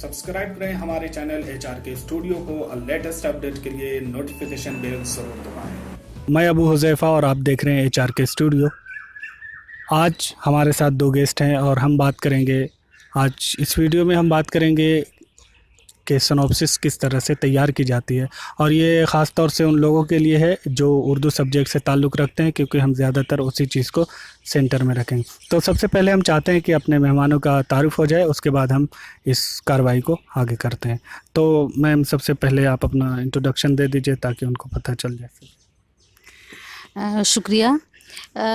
Subscribe करें हमारे channel HRK studio को और लेटेस्ट अपडेट के लिए नोटिफिकेशन बेल जरूर दबाएं। मैं अबू हुज़ैफ़ा और आप देख रहे हैं HRK स्टूडियो। आज हमारे साथ दो गेस्ट हैं और हम बात करेंगे, आज इस वीडियो में हम बात करेंगे कि सिनॉप्सिस किस तरह से तैयार की जाती है, और ये ख़ास तौर से उन लोगों के लिए है जो उर्दू सब्जेक्ट से ताल्लुक़ रखते हैं, क्योंकि हम ज़्यादातर उसी चीज़ को सेंटर में रखेंगे। तो सबसे पहले हम चाहते हैं कि अपने मेहमानों का तारुफ़ हो जाए, उसके बाद हम इस कार्रवाई को आगे करते हैं। तो मैम, सबसे पहले आप अपना इंट्रोडक्शन दे दीजिए ताकि उनको पता चल जाए। शुक्रिया।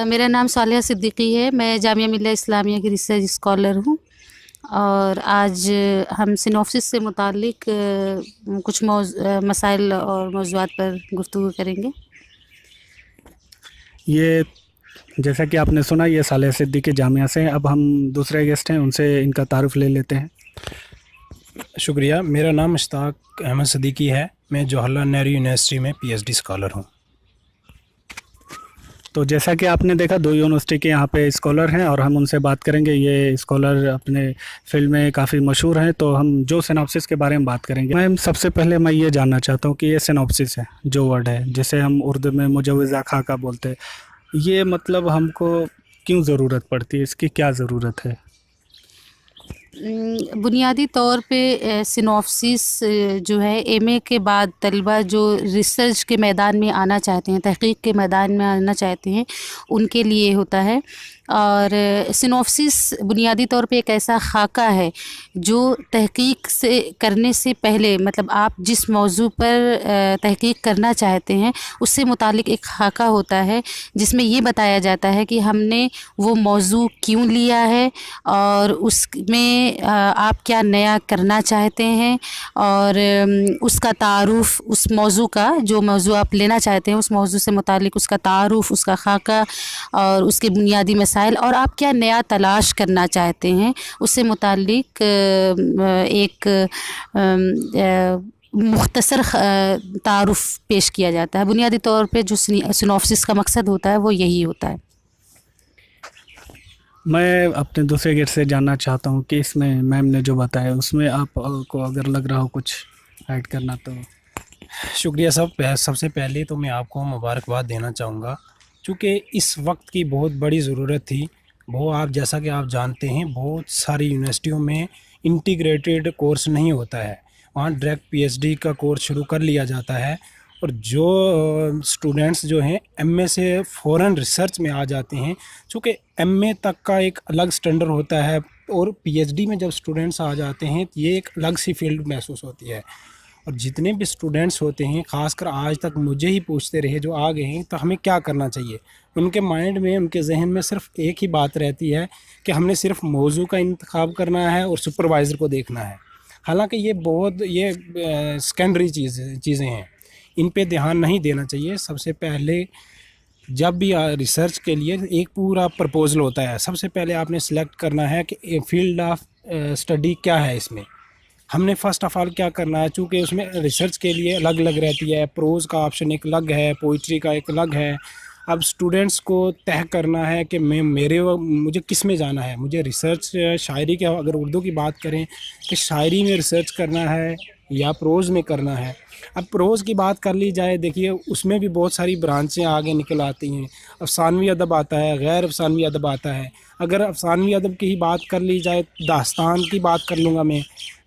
मेरा नाम सालिहा सिद्दीकी है। मैं जामिया मिल्ला इस्लामिया की रिसर्च स्कॉलर हूँ और आज हम सिनॉप्सिस से मुतालिक कुछ मसाइल और मौज़ूआत पर गुफ्तगू करेंगे। ये जैसा कि आपने सुना, ये सालिहा सिद्दीकी जामिया से हैं। अब हम दूसरे गेस्ट हैं, उनसे इनका तारुफ़ ले लेते हैं। शुक्रिया। मेरा नाम मुश्ताक अहमद सिद्दीकी है। मैं जवाहरलाल नेहरू यूनिवर्सिटी में PhD स्कॉलर हूँ। तो जैसा कि आपने देखा, दो यूनिवर्सिटी के यहाँ पे स्कॉलर हैं और हम उनसे बात करेंगे। ये स्कॉलर अपने फील्ड में काफ़ी मशहूर हैं, तो हम जो सिनॉप्सिस के बारे में बात करेंगे। मैम, सबसे पहले मैं ये जानना चाहता हूँ कि ये सिनॉप्सिस है, जो वर्ड है जिसे हम उर्दू में मुजव्विज़ा खाका बोलते हैं, ये मतलब हमको क्यों ज़रूरत पड़ती है, इसकी क्या ज़रूरत है? बुनियादी तौर पे सिनॉप्सिस जो है MA के बाद तलबा जो रिसर्च के मैदान में आना चाहते हैं, तहक़ीक़ के मैदान में आना चाहते हैं, उनके लिए होता है। और सिनॉप्सिस बुनियादी तौर पे एक ऐसा खाका है जो तहक़ीक़ से करने से पहले, मतलब आप जिस मौजू पर तहक़ीक़ करना चाहते हैं उससे मुतालिक एक खाका होता है, जिसमें ये बताया जाता है कि हमने वो मौजू क्यों लिया है और उसमें आप क्या नया करना चाहते हैं, और उसका तारुफ़, उस मौजू का, जो मौजू आप लेना चाहते हैं उस मौजू से मुतालिक उसका तारुफ़, उसका खाका और उसके बुनियादी मसाइल, और आप क्या नया तलाश करना चाहते हैं उससे मुतालिक एक मुख्तसर तारुफ़ पेश किया जाता है। बुनियादी तौर पे जो सिनॉप्सिस का मकसद होता है वो यही होता है। मैं अपने दूसरे गेट से जानना चाहता हूँ कि इसमें मैम ने जो बताया उसमें आपको अगर लग रहा हो कुछ ऐड करना तो। शुक्रिया सबसे पहले तो मैं आपको मुबारकबाद देना चाहूँगा, चूँकि इस वक्त की बहुत बड़ी ज़रूरत थी। आप जैसा कि आप जानते हैं, बहुत सारी यूनिवर्सिटियों में इंटीग्रेटेड कोर्स नहीं होता है, वहाँ डायरेक्ट PhD का कोर्स शुरू कर लिया जाता है, और जो स्टूडेंट्स जो हैं MA से फ़ौरन रिसर्च में आ जाते हैं। चूँकि MA तक का एक अलग स्टैंडर्ड होता है और PhD में जब स्टूडेंट्स आ जाते हैं तो ये एक अलग सी फील्ड महसूस होती है। और जितने भी स्टूडेंट्स होते हैं, ख़ासकर आज तक मुझे ही पूछते रहे जो आ गए हैं, तो हमें क्या करना चाहिए, उनके माइंड में, उनके जहन में सिर्फ़ एक ही बात रहती है कि हमने सिर्फ़ मौजू का इंतखाब करना है और सुपरवाइज़र को देखना है। हालांकि ये सेकेंडरी चीज़ें हैं, इन पे ध्यान नहीं देना चाहिए। सबसे पहले जब भी रिसर्च के लिए एक पूरा प्रपोज़ल होता है, सबसे पहले आपने सेलेक्ट करना है कि फील्ड ऑफ स्टडी क्या है। इसमें हमने फ़र्स्ट ऑफ़ ऑल क्या करना है, चूँकि उसमें रिसर्च के लिए अलग अलग रहती है, प्रोज़ का ऑप्शन एक अलग है, पोइट्री का एक अलग है। अब स्टूडेंट्स को तय करना है कि मुझे किस में जाना है। मुझे रिसर्च शायरी के, अगर उर्दू की बात करें, कि शायरी में रिसर्च करना है या प्रोज़ में करना है। अब प्रोज़ की बात कर ली जाए, देखिए उसमें भी बहुत सारी ब्रांचें आगे निकल आती हैं। अफ़सानवी अदब आता है, गैर अफ़सानवी अदब आता है। अगर अफ़सानवी अदब की ही बात कर ली जाए, दास्तान की बात कर लूँगा मैं।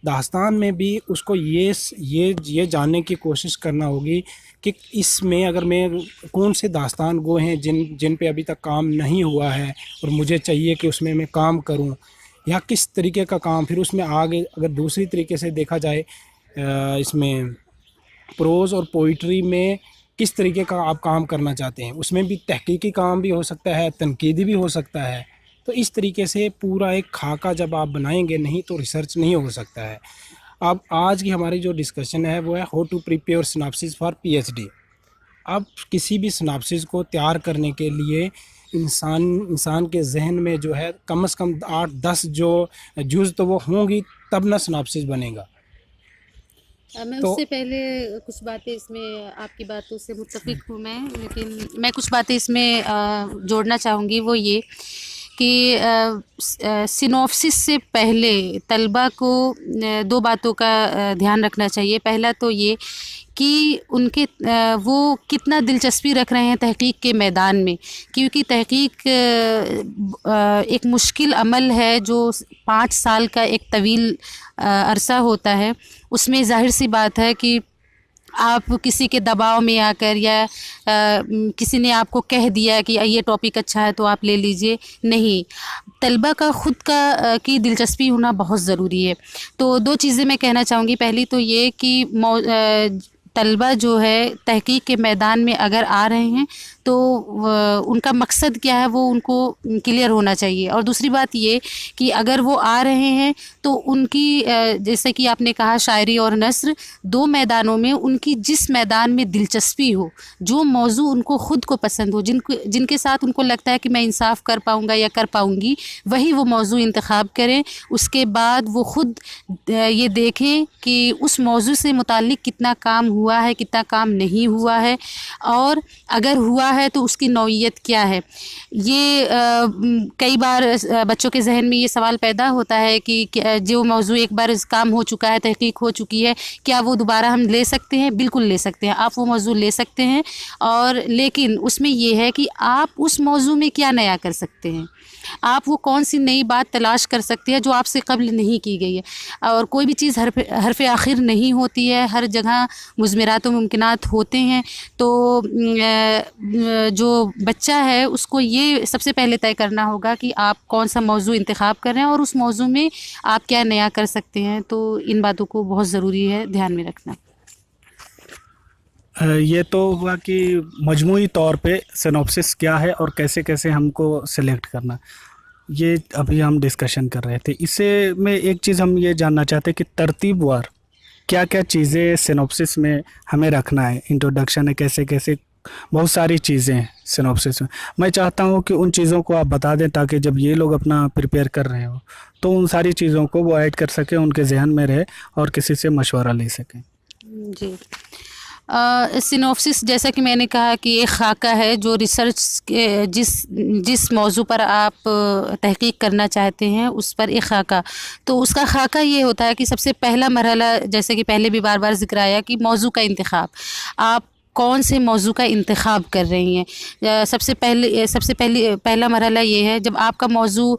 दास्तान में भी उसको ये जानने की कोशिश करना होगी कि इसमें अगर मैं कौन से दास्तान गो हैं जिन पे अभी तक काम नहीं हुआ है और मुझे चाहिए कि उसमें मैं काम करूं, या किस तरीके का काम। फिर उसमें आगे अगर दूसरी तरीके से देखा जाए, इसमें प्रोज़ और पोइट्री में किस तरीके का आप काम करना चाहते हैं, उसमें भी तहकीकी काम भी हो सकता है, तनकीदी भी हो सकता है। तो इस तरीके से पूरा एक खाका जब आप बनाएंगे, नहीं तो रिसर्च नहीं हो सकता है। अब आज की हमारी जो डिस्कशन है वो है how to prepare synopsis for PhD। अब किसी भी सिनॉप्सिस को तैयार करने के लिए इंसान के जहन में जो है कम से कम 8-10 जो जुज़ तो वो होंगी, तब ना सिनॉप्सिस बनेगा। मैं उससे पहले कुछ बातें इसमें, आपकी बातों से मुत्तफ़िक़ हूँ मैं, लेकिन मैं कुछ बातें इसमें जोड़ना चाहूँगी। वो ये کہ سینوپسس سے پہلے طلبہ کو دو باتوں کا دھیان رکھنا چاہیے. پہلا تو یہ کہ ان کے وہ کتنا دلچسپی رکھ رہے ہیں تحقیق کے میدان میں، کیونکہ تحقیق ایک مشکل عمل ہے جو 5 سال کا ایک طویل عرصہ ہوتا ہے. اس میں ظاہر سی بات ہے کہ آپ کسی کے دباؤ میں آ کر یا کسی نے آپ کو کہہ دیا کہ یہ ٹاپک اچھا ہے تو آپ لے لیجئے، نہیں، طلبہ کا خود کی دلچسپی ہونا بہت ضروری ہے. تو 2 چیزیں میں کہنا چاہوں گی. پہلی تو یہ کہ طلبہ جو ہے تحقیق کے میدان میں اگر آ رہے ہیں تو ان کا مقصد کیا ہے وہ ان کو کلیئر ہونا چاہیے. اور دوسری بات یہ کہ اگر وہ آ رہے ہیں تو ان کی جیسے کہ آپ نے کہا شاعری اور نثر، 2 میدانوں میں ان کی جس میدان میں دلچسپی ہو، جو موضوع ان کو خود کو پسند ہو، جن کے ساتھ ان کو لگتا ہے کہ میں انصاف کر پاؤں گا یا کر پاؤں گی، وہی وہ موضوع انتخاب کریں. اس کے بعد وہ خود یہ دیکھیں کہ اس موضوع سے متعلق کتنا کام ہوا ہے، کتنا کام نہیں ہوا ہے، اور اگر ہوا ہے تو اس کی نوعیت کیا ہے. یہ کئی بار بچوں کے ذہن میں یہ سوال پیدا ہوتا ہے کہ جو موضوع ایک بار کام ہو چکا ہے، تحقیق ہو چکی ہے، کیا وہ دوبارہ ہم لے سکتے ہیں؟ بالکل لے سکتے ہیں، آپ وہ موضوع لے سکتے ہیں. اور لیکن اس میں یہ ہے کہ آپ اس موضوع میں کیا نیا کر سکتے ہیں، آپ وہ کون سی نئی بات تلاش کر سکتے ہیں جو آپ سے قبل نہیں کی گئی ہے. اور کوئی بھی چیز حرف آخر نہیں ہوتی ہے، ہر جگہ مضمرات و ممکنات ہوتے ہیں. تو جو بچہ ہے اس کو یہ سب سے پہلے طے کرنا ہوگا کہ آپ کون سا موضوع انتخاب کر رہے ہیں اور اس موضوع میں آپ کیا نیا کر سکتے ہیں. تو ان باتوں کو بہت ضروری ہے دھیان میں رکھنا. یہ تو ہوا کہ مجموعی طور پہ سینوپسس کیا ہے اور کیسے کیسے ہم کو سلیکٹ کرنا، یہ ابھی ہم ڈسکشن کر رہے تھے. اس سے میں ایک چیز ہم یہ جاننا چاہتے کہ ترتیب وار کیا کیا چیزیں سینوپسس میں ہمیں رکھنا ہے. انٹروڈکشن ہے، کیسے کیسے بہت ساری چیزیں ہیں سینوپسس میں. میں چاہتا ہوں کہ ان چیزوں کو آپ بتا دیں تاکہ جب یہ لوگ اپنا پریپیئر کر رہے ہوں تو ان ساری چیزوں کو وہ ایڈ کر سکیں، ان کے ذہن میں رہے اور کسی سے مشورہ لے سکیں. جی، سینوپسس جیسا کہ میں نے کہا کہ ایک خاکہ ہے جو ریسرچ کے جس موضوع پر آپ تحقیق کرنا چاہتے ہیں اس پر ایک خاکہ. تو اس کا خاکہ یہ ہوتا ہے کہ سب سے پہلا مرحلہ، جیسے کہ پہلے بھی بار بار ذکر آیا، کہ موضوع کا انتخاب. آپ کون سے موضوع کا انتخاب کر رہی ہیں. سب سے پہلا مرحلہ یہ ہے جب آپ کا موضوع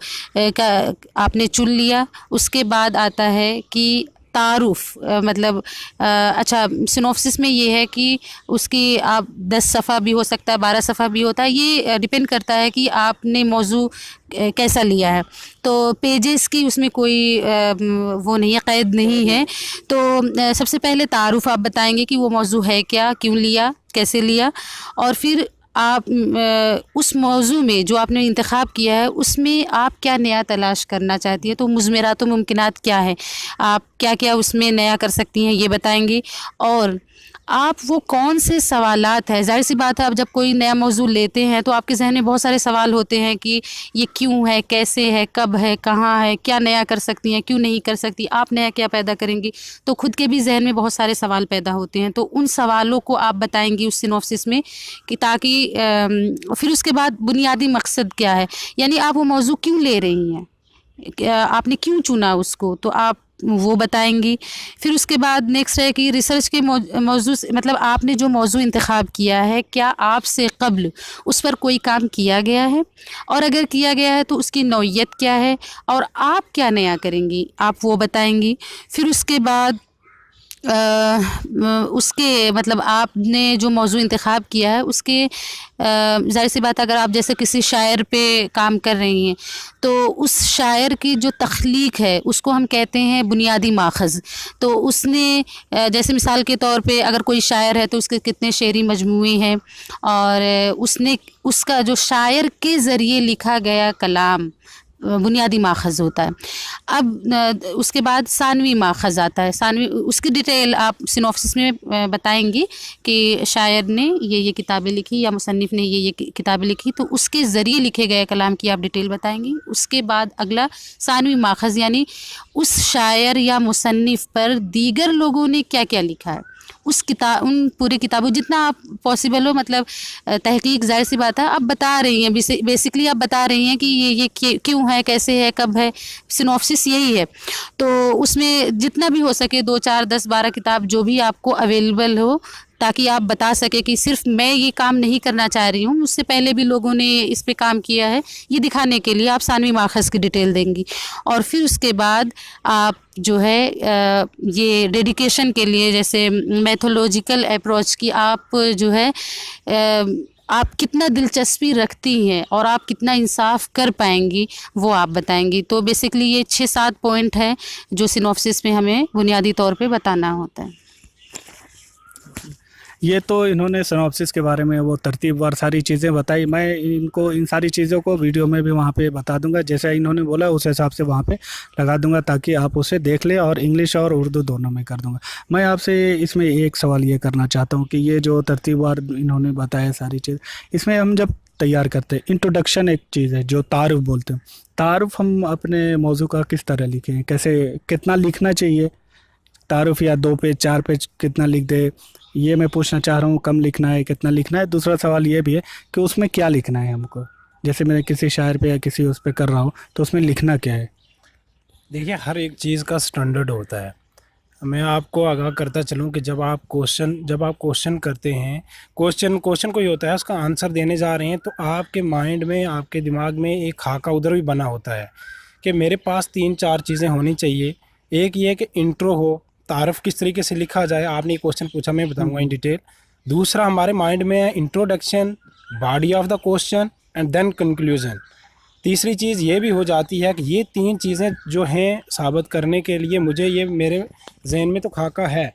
کا آپ نے چن لیا، اس کے بعد آتا ہے کہ تعارف. مطلب اچھا، سینوپسس میں یہ ہے کہ اس کی آپ 10 صفحہ بھی ہو سکتا ہے، 12 صفحہ بھی ہوتا ہے، یہ ڈپینڈ کرتا ہے کہ آپ نے موضوع کیسا لیا ہے. تو پیجز کی اس میں کوئی وہ نہیں ہے، قید نہیں ہے. تو سب سے پہلے تعارف آپ بتائیں گے کہ وہ موضوع ہے کیا، کیوں لیا، کیسے لیا، اور پھر آپ اس موضوع میں جو آپ نے انتخاب کیا ہے اس میں آپ کیا نیا تلاش کرنا چاہتی ہیں. تو مضمرات و ممکنات کیا ہے، آپ کیا کیا اس میں نیا کر سکتی ہیں یہ بتائیں گی. اور آپ وہ کون سے سوالات ہیں، ظاہر سی بات ہے آپ جب کوئی نیا موضوع لیتے ہیں تو آپ کے ذہن میں بہت سارے سوال ہوتے ہیں کہ یہ کیوں ہے، کیسے ہے، کب ہے، کہاں ہے، کیا نیا کر سکتی ہیں، کیوں نہیں کر سکتی، آپ نیا کیا پیدا کریں گی. تو خود کے بھی ذہن میں بہت سارے سوال پیدا ہوتے ہیں. تو ان سوالوں کو آپ بتائیں گی اس سینوپسس میں کہ تاکہ پھر اس کے بعد بنیادی مقصد کیا ہے، یعنی آپ وہ موضوع کیوں لے رہی ہیں، آپ نے کیوں چنا اس کو، تو آپ وہ بتائیں گی. پھر اس کے بعد نیکسٹ ہے کہ ریسرچ کے موضوع مطلب آپ نے جو موضوع انتخاب کیا ہے کیا آپ سے قبل اس پر کوئی کام کیا گیا ہے، اور اگر کیا گیا ہے تو اس کی نوعیت کیا ہے، اور آپ کیا نیا کریں گی، آپ وہ بتائیں گی. پھر اس کے بعد اس کے مطلب آپ نے جو موضوع انتخاب کیا ہے اس کے ظاہر سی بات اگر آپ جیسے کسی شاعر پہ کام کر رہی ہیں تو اس شاعر کی جو تخلیق ہے اس کو ہم کہتے ہیں بنیادی ماخذ. تو اس نے جیسے مثال کے طور پہ اگر کوئی شاعر ہے تو اس کے کتنے شعری مجموعے ہیں، اور اس کا جو شاعر کے ذریعے لکھا گیا کلام بنیادی ماخذ ہوتا ہے. اب اس کے بعد ثانوی ماخذ آتا ہے. ثانوی اس کی ڈیٹیل آپ سینوپسس میں بتائیں گی کہ شاعر نے یہ کتابیں لکھی یا مصنف نے یہ کتابیں لکھی، تو اس کے ذریعے لکھے گئے کلام کی آپ ڈیٹیل بتائیں گی. اس کے بعد اگلا ثانوی ماخذ، یعنی اس شاعر یا مصنف پر دیگر لوگوں نے کیا کیا لکھا ہے، उन पूरी किताबों जितना आप पॉसिबल हो, मतलब तहकीक ज़ाहिर सी बात है आप बता रही हैं, बेसिकली आप बता रही हैं कि ये क्यों है, कैसे है, कब है, सिनॉप्सिस यही है। तो उसमें जितना भी हो सके 2, 4, 10, 12 किताब जो भी आपको अवेलेबल हो, ताकि आप बता सके कि सिर्फ मैं ये काम नहीं करना चाह रही हूँ, मुझसे पहले भी लोगों ने इस पे काम किया है, ये दिखाने के लिए आप सानवी माखज़ की डिटेल देंगी। और फिर उसके बाद आप जो है ये डेडिकेशन के लिए जैसे मेथोलॉजिकल अप्रोच की आप जो है आप कितना दिलचस्पी रखती हैं और आप कितना इंसाफ कर पाएंगी वो आप बताएंगी। तो बेसिकली ये 6-7 पॉइंट है जो सिनॉप्सिस में हमें बुनियादी तौर पे बताना होता है। ये तो इन्होंने सिनॉप्सिस के बारे में वो तरतीबवार सारी चीज़ें बताई। मैं इनको इन सारी चीज़ों को वीडियो में भी वहाँ पे बता दूंगा, जैसा इन्होंने बोला उस हिसाब से वहाँ पे लगा दूंगा ताकि आप उसे देख लें, और इंग्लिश और उर्दू दोनों में कर दूंगा। मैं आपसे इसमें एक सवाल ये करना चाहता हूँ कि ये जो तरतीबवार इन्होंने बताया सारी चीज़, इसमें हम जब तैयार करते हैं, इंट्रोडक्शन एक चीज़ है जो तारुफ बोलते हैं, तारुफ हम अपने मौजू का किस तरह लिखें, कैसे, कितना लिखना चाहिए तारुफ, या 2 पेज 4 पेज कितना लिख दे, ये मैं पूछना चाह रहा हूँ। कम लिखना है, कितना लिखना है? दूसरा सवाल ये भी है कि उसमें क्या लिखना है हमको, जैसे मैं किसी शायर पे या किसी उस पे कर रहा हूँ तो उसमें लिखना क्या है? देखिए, हर एक चीज़ का स्टैंडर्ड होता है। मैं आपको आगाह करता चलूँ कि जब आप क्वेश्चन करते हैं, क्वेश्चन कोई होता है, उसका आंसर देने जा रहे हैं, तो आपके माइंड में, आपके दिमाग में एक खाका उधर भी बना होता है कि मेरे पास 3-4 चीज़ें होनी चाहिए। एक ये कि इंट्रो हो, तारफ़ किस तरीके से लिखा जाए, आपने क्वेश्चन पूछा, मैं बताऊंगा इन डिटेल। दूसरा हमारे माइंड में है introduction, body of the question and then conclusion. तीसरी चीज़ ये भी हो जाती है कि ये 3 चीज़ें जो हैं साबित करने के लिए मुझे ये मेरे जहन में तो खाका है।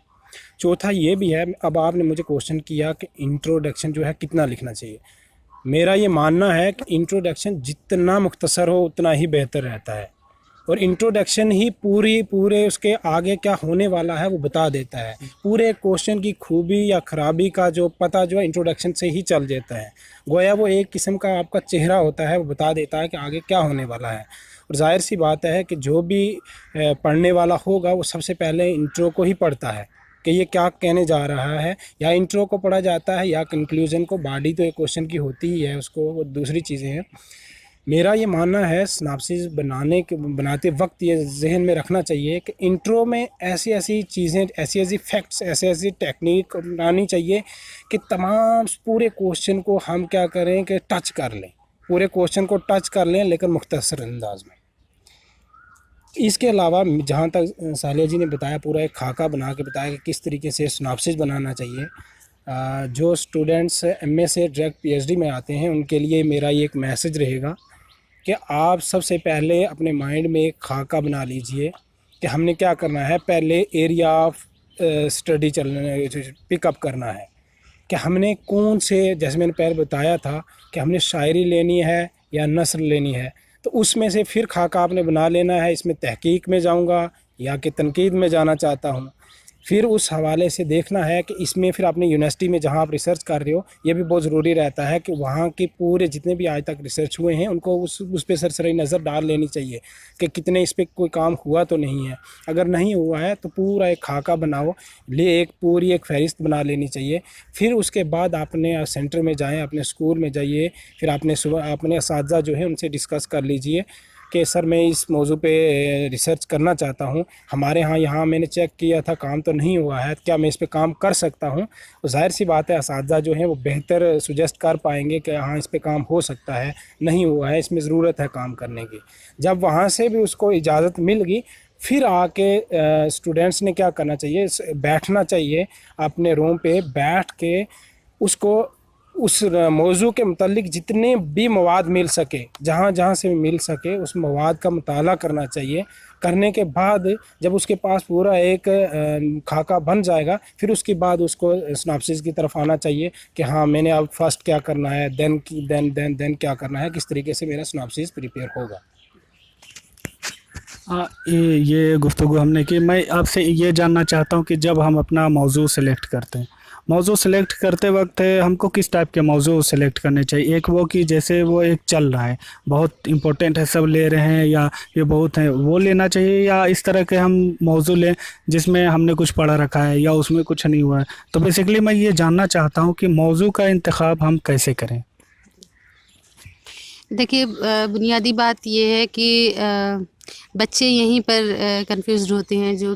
चौथा ये भी है, अब आपने मुझे क्वेश्चन किया कि इंट्रोडक्शन जो है कितना लिखना चाहिए। मेरा ये मानना है कि इंट्रोडक्शन जितना मुख्तसर हो उतना ही बेहतर रहता है, और इंट्रोडक्शन ही पूरे उसके आगे क्या होने वाला है वो बता देता है। पूरे क्वेश्चन की खूबी या ख़राबी का जो पता जो है इंट्रोडक्शन से ही चल जाता है। गोया वो एक किस्म का आपका चेहरा होता है, वो बता देता है कि आगे क्या होने वाला है। और जाहिर सी बात है कि जो भी पढ़ने वाला होगा वो सबसे पहले इंट्रो को ही पढ़ता है कि ये क्या कहने जा रहा है, या इंट्रो को पढ़ा जाता है या कंक्लूजन को। बॉडी तो एक क्वेश्चन की होती ही है, उसको वो दूसरी चीज़ें हैं। मेरा ये मानना है सिनॉप्सिस बनाते वक्त ये जहन में रखना चाहिए कि इंट्रो में ऐसी चीज़ें, ऐसी फैक्ट्स, ऐसी टेक्निक बनानी चाहिए कि तमाम पूरे क्वेश्चन को हम क्या करें कि टच कर लें, पूरे क्वेश्चन को टच कर लें, लेकिन मुख्तसर अंदाज में। इसके अलावा जहाँ तक सालिया जी ने बताया, पूरा एक खाका बना के बताया कि किस तरीके से सिनॉप्सिस बनाना चाहिए। जो स्टूडेंट्स MA से डायरेक्ट PhD में आते हैं उनके लिए मेरा ये एक मैसेज रहेगा कि आप सबसे पहले अपने माइंड में एक खाका बना लीजिए कि हमने क्या करना है। पहले एरिया ऑफ स्टडी पिकअप करना है कि हमने कौन से, जैसे मैंने पहले बताया था कि हमने शायरी लेनी है या नस्र लेनी है, तो उसमें से फिर खाका आपने बना लेना है। इसमें तहकीक में जाऊंगा या कि तनकीद में जाना चाहता हूं, फिर उस हवाले से देखना है कि इसमें फिर अपनी यूनिवर्सिटी में जहां आप रिसर्च कर रहे हो, ये भी बहुत ज़रूरी रहता है कि वहां के पूरे जितने भी आज तक रिसर्च हुए हैं उनको उस पर सरसरी नज़र डाल लेनी चाहिए कि कितने इस पर कोई काम हुआ तो नहीं है। अगर नहीं हुआ है तो पूरा एक खाका बनाओ, एक पूरी एक फहरिस्त बना लेनी चाहिए। फिर उसके बाद अपने सेंटर में जाएँ, अपने स्कूल में जाइए, फिर अपने असातिज़ा जो है उनसे डिस्कस कर लीजिए कि सर मैं इस मौजू पे रिसर्च करना चाहता हूँ, हमारे यहाँ मैंने चेक किया था काम तो नहीं हुआ है, क्या मैं इस पे काम कर सकता हूँ। तो जाहिर सी बात है असातिज़ा जो हैं वो बेहतर सुजेस्ट कर पाएंगे कि हाँ इस पे काम हो सकता है, नहीं हुआ है, इसमें ज़रूरत है काम करने की। जब वहाँ से भी उसको इजाज़त मिल गई, फिर आके स्टूडेंट्स ने क्या करना चाहिए, बैठना चाहिए अपने रूम पे, बैठ के उसको उस मौजू के मुतालिक जितने भी मवाद मिल सके, जहाँ से मिल सके उस मवाद का मुताला करना चाहिए। करने के बाद जब उसके पास पूरा एक खाका बन जाएगा, फिर उसके बाद उसको सिनॉप्सिस की तरफ आना चाहिए कि हाँ मैंने अब फर्स्ट क्या करना है, देन क्या करना है, किस तरीके से मेरा सिनॉप्सिस प्रिपेयर होगा। ये गुफ्तगू हमने की। मैं आपसे ये जानना चाहता हूँ कि जब हम अपना मौजू सेलेक्ट करते हैं, मौजू सेलेक्ट करते वक्त हमको किस टाइप के मौजू सेलेक्ट करने चाहिए? एक वो कि जैसे वो एक चल रहा है, बहुत इम्पोर्टेंट है, सब ले रहे हैं, या ये बहुत है, वो लेना चाहिए, या इस तरह के हम मौजू लें जिसमें हमने कुछ पढ़ा रखा है या उसमें कुछ नहीं हुआ है? तो बेसिकली मैं ये जानना चाहता हूँ कि मौजू का इंतखाब हम कैसे करें? देखिए, बुनियादी बात ये है कि बच्चे यहीं पर कंफ्यूज्ड होते हैं, जो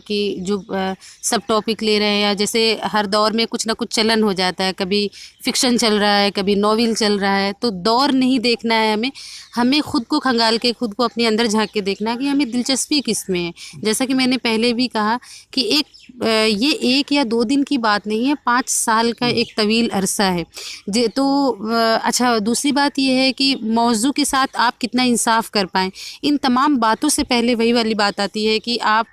सब टॉपिक ले रहे हैं, या जैसे हर दौर में कुछ ना कुछ चलन हो जाता है, कभी फ़िक्शन चल रहा है, कभी नॉवेल चल रहा है, तो दौर नहीं देखना है हमें खुद को खंगाल के, खुद को अपने अंदर झांक के देखना है कि हमें दिलचस्पी किस में है। जैसा कि मैंने पहले भी कहा कि ये 1 या 2 दिन की बात नहीं है, 5 साल का एक तवील अरसा है। अच्छा, दूसरी बात ये है कि मौजू के साथ आप कितना इंसाफ कर पाएँ। इन तमाम बातों से पहले वही वाली बात आती है कि आप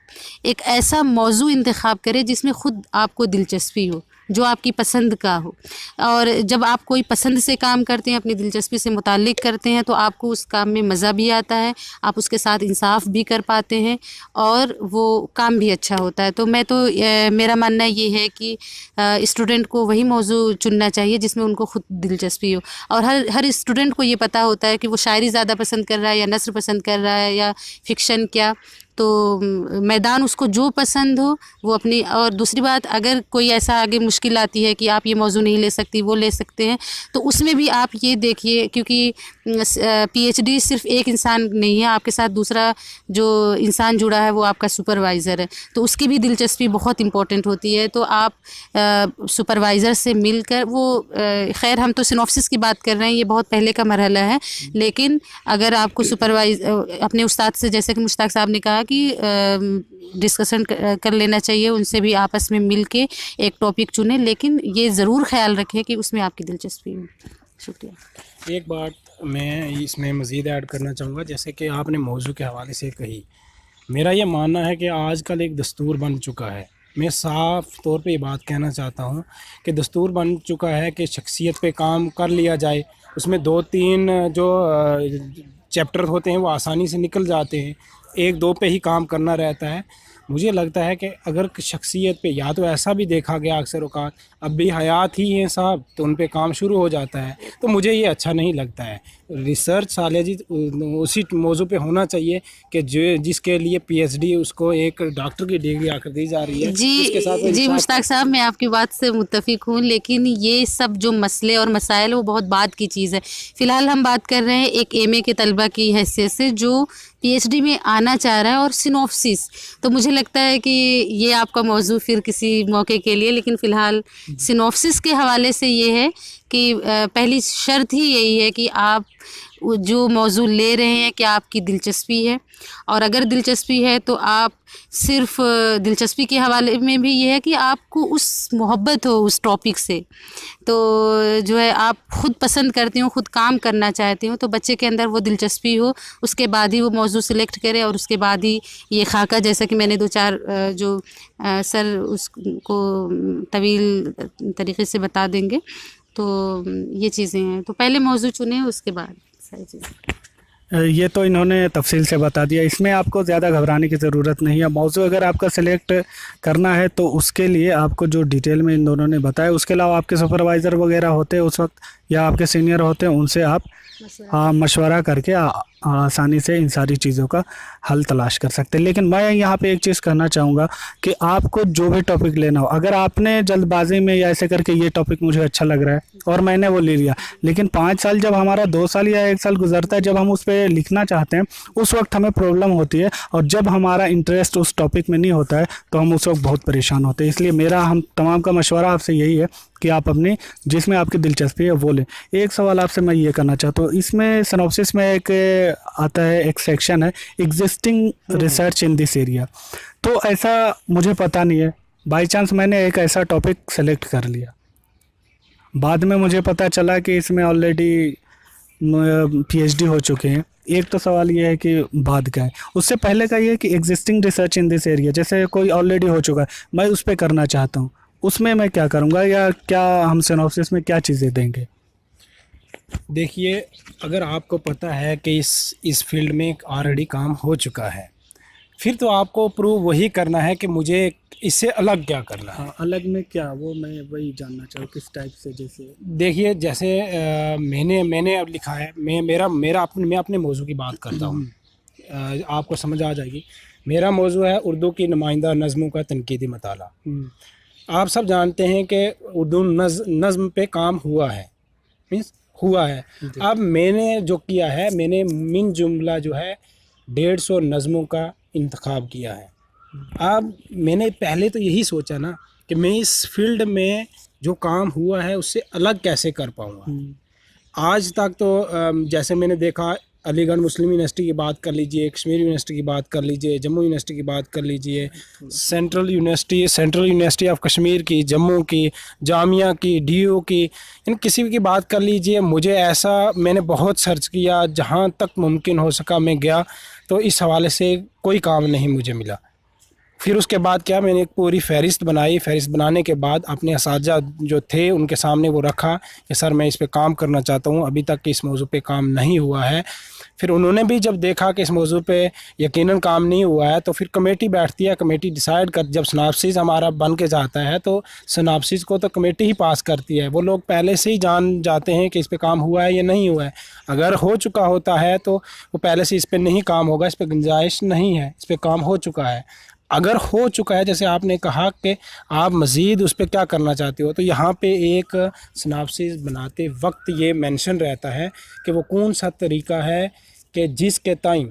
एक ऐसा मौजू इंतखाब करें जिसमें ख़ुद आपको दिलचस्पी हो, जो आपकी पसंद का हो। और जब आप कोई पसंद से काम करते हैं, अपनी दिलचस्पी से मुताल्लिक़ करते हैं, तो आपको उस काम में मज़ा भी आता है, आप उसके साथ इंसाफ भी कर पाते हैं और वो काम भी अच्छा होता है। तो मेरा मानना ये है कि स्टूडेंट को वही मौजू चुनना चाहिए जिसमें उनको खुद दिलचस्पी हो। और हर स्टूडेंट को ये पता होता है कि वो शायरी ज़्यादा पसंद कर रहा है या नस्र पसंद कर रहा है या फ़िक्शन क्या। तो मैदान उसको जो पसंद हो वो अपनी। और दूसरी बात, अगर कोई ऐसा आगे मुश्किल आती है कि आप ये मौजू नहीं ले सकती, वो ले सकते हैं, तो उसमें भी आप ये देखिए, क्योंकि पीएचडी सिर्फ एक इंसान नहीं है, आपके साथ दूसरा जो इंसान जुड़ा है वो आपका सुपरवाइज़र है, तो उसकी भी दिलचस्पी बहुत इम्पोर्टेंट होती है। तो आप सुपरवाइज़र से मिलकर खैर हम तो सिनॉप्सिस की बात कर रहे हैं, ये बहुत पहले का मरहला है, लेकिन अगर आपको अपने उस्ताद से, जैसे कि मुश्ताक साहब ने कहा कि डिस्कशन कर लेना चाहिए, उनसे भी आपस में मिल के एक टॉपिक चुनें, लेकिन ये ज़रूर ख्याल रखें कि उसमें आपकी दिलचस्पी हो। शुक्रिया। एक बात मैं इसमें मज़ीद ऐड करना चाहूँगा, जैसे कि आपने मौजू के हवाले से कही, मेरा ये मानना है कि आजकल एक दस्तूर बन चुका है। मैं साफ़ तौर पे ये बात कहना चाहता हूँ कि दस्तूर बन चुका है कि शख्सियत पे काम कर लिया जाए, उसमें 2-3 जो चैप्टर होते हैं वो आसानी से निकल जाते हैं, 1-2 पे ही काम करना रहता है। मुझे लगता है कि अगर शख्सियत पे, या तो ऐसा भी देखा गया अक्सर औक़ात अब भी हयात ही हैं साहब, तो उन पे काम शुरू हो जाता है, तो मुझे ये अच्छा नहीं लगता है। रिसर्च सालियाजी उसी मौजू पे होना चाहिए कि जिसके लिए पीएचडी उसको एक डॉक्टर की डिग्री आकर दी जा रही है। जी मुश्ताक साहब, मैं आपकी बात से मुत्तफ़िक हूँ, लेकिन ये सब जो मसले और मसाइल वो बहुत बाद की चीज़ है। फ़िलहाल हम बात कर रहे हैं एक एमए के तलबा की हैसियत से जो पीएचडी में आना चाह रहा है, और सिनॉप्सिस, तो मुझे लगता है कि ये आपका मौजू फिर किसी मौके के लिए, लेकिन फ़िलहाल सिनॉप्सिस के हवाले से ये है कि पहली शर्त ही यही है कि आप जो मौजू ले रहे हैं क्या आपकी दिलचस्पी है, और अगर दिलचस्पी है तो आप सिर्फ दिलचस्पी के हवाले में भी ये है कि आपको उस मोहब्बत हो उस टॉपिक से, तो जो है आप ख़ुद पसंद करती हो, ख़ुद काम करना चाहती हो, तो बच्चे के अंदर वो दिलचस्पी हो, उसके बाद ही वो मौजू सिलेक्ट करे, और उसके बाद ही ये खाका, जैसा कि मैंने 2-4 जो सर उसको तवील तरीक़े से बता देंगे, तो ये चीज़ें हैं। तो पहले मौजू चुनें, उसके बाद सारी चीज़ें। ये तो इन्होंने तफसील से बता दिया, इसमें आपको ज़्यादा घबराने की ज़रूरत नहीं है। मौजू अगर आपका सिलेक्ट करना है तो उसके लिए आपको जो डिटेल में इन दोनों ने बताया, उसके अलावा आपके सुपरवाइज़र वगैरह होते हैं उस वक्त, या आपके सीनियर होते हैं, उनसे आप मशवरा करके आसानी से इन सारी चीज़ों का हल तलाश कर सकते हैं। लेकिन मैं यहाँ पे एक चीज़ कहना चाहूँगा कि आपको जो भी टॉपिक लेना हो, अगर आपने जल्दबाजी में या ऐसे करके ये टॉपिक मुझे अच्छा लग रहा है और मैंने वो ले लिया, लेकिन 5 साल जब हमारा 2 साल या 1 साल गुजरता है, जब हम उस पर लिखना चाहते हैं, उस वक्त हमें प्रॉब्लम होती है, और जब हमारा इंटरेस्ट उस टॉपिक में नहीं होता है तो हम उस वक्त बहुत परेशान होते हैं। इसलिए मेरा हम तमाम का मशवरा आपसे यही है कि आप अपनी जिसमें आपकी दिलचस्पी है वो लें। एक सवाल आपसे मैं ये करना चाहता हूँ, इसमें सिनॉप्सिस में एक आता है, एक सेक्शन है existing research in this area, तो ऐसा मुझे पता नहीं है, बाय चांस मैंने एक ऐसा टॉपिक सेलेक्ट कर लिया, बाद में मुझे पता चला कि इसमें ऑलरेडी पीएचडी हो चुके हैं। एक तो सवाल ये है कि बाद का है, उससे पहले का ये है कि existing research in this area, जैसे कोई ऑलरेडी हो चुका है, मैं उस पर करना चाहता हूँ, उसमें मैं क्या करूँगा, या क्या हम सिनॉप्सिस में क्या चीज़ें देंगे? देखिए, अगर आपको पता है कि इस फील्ड में ऑलरेडी काम हो चुका है, फिर तो आपको प्रूव वही करना है कि मुझे इससे अलग क्या करना है। हाँ, अलग में क्या, वो मैं वही जानना चाहूँ किस टाइप से। जैसे देखिए, जैसे मैंने अब लिखा है, मैं अपने मौजू की बात करता हूँ, आपको समझ आ जाएगी। मेरा मौजू है उर्दू की नुमाइंदा नज़्मों का तनकीदी मताला। आप सब जानते हैं कि उर्दू नज़्म पे काम हुआ है, मीन्स हुआ है। अब मैंने जो किया है, मैंने मिन जुमला जो है 150 नज़्मों का इंतखाब किया है। अब मैंने पहले तो यही सोचा ना कि मैं इस फील्ड में जो काम हुआ है उससे अलग कैसे कर पाऊँगा। आज तक तो जैसे मैंने देखा, अलीगढ़ मुस्लिम यूनिवर्सिटी की बात कर लीजिए, कश्मीर यूनिवर्सिटी की बात कर लीजिए, जम्मू यूनिवर्सिटी की बात कर लीजिए, सेंट्रल यूनिवर्सिटी ऑफ कश्मीर की, जम्मू की, जामिया की, DU की, इन किसी की बात कर लीजिए। मुझे ऐसा, मैंने बहुत सर्च किया, जहाँ तक मुमकिन हो सका मैं गया, तो इस हवाले से कोई काम नहीं मुझे मिला। फिर उसके बाद क्या, मैंने एक पूरी फ़हरिस्त बनाई। फ़हरिस्त बनाने के बाद अपने असातिज़ा जो थे उनके सामने वो रखा कि सर मैं इस पे काम करना चाहता हूँ, अभी तक इस मौजू पे काम नहीं हुआ है। फिर उन्होंने भी जब देखा कि इस मौजू पे यकीनन काम नहीं हुआ है, तो फिर कमेटी बैठती है, कमेटी डिसाइड कर, जब सिनॉप्सिस हमारा बन के जाता है तो सिनॉप्सिस को तो कमेटी ही पास करती है। वो लोग पहले से ही जान जाते हैं कि इस पे काम हुआ है या नहीं हुआ है। अगर हो चुका होता है तो वो पहले से इस पे नहीं काम होगा, इस पे गुंजाइश नहीं है, इस पे काम हो चुका है। अगर हो चुका है, जैसे आपने कहा कि आप मज़ीद उस पर क्या करना चाहते हो, तो यहाँ पे एक सिनॉप्सिस बनाते वक्त ये मेंशन रहता है कि वो कौन सा तरीका है कि जिसके टाइम